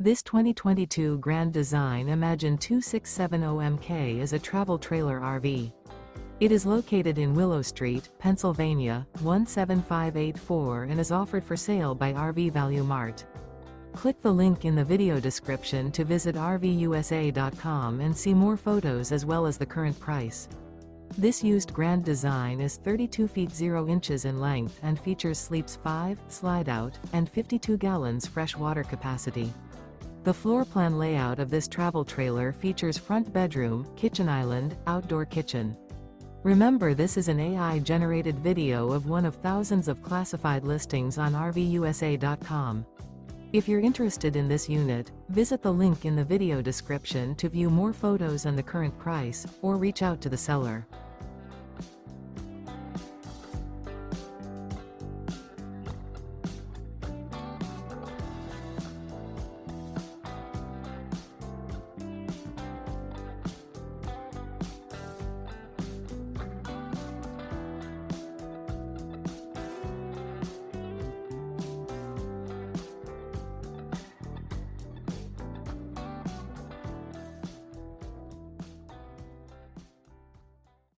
This 2022 Grand Design Imagine 2670MK is a travel trailer RV. It is located in Willow Street, Pennsylvania, 17584 and is offered for sale by RV Value Mart. Click the link in the video description to visit RVUSA.com and see more photos as well as the current price. This used Grand Design is 32 feet 0 inches in length and features sleeps 5, Slideout, and 52 gallons fresh water capacity. The floor plan layout of this travel trailer features front bedroom, kitchen island, outdoor kitchen. Remember, this is an AI-generated video of one of thousands of classified listings on RVUSA.com. If you're interested in this unit, visit the link in the video description to view more photos and the current price, or reach out to the seller.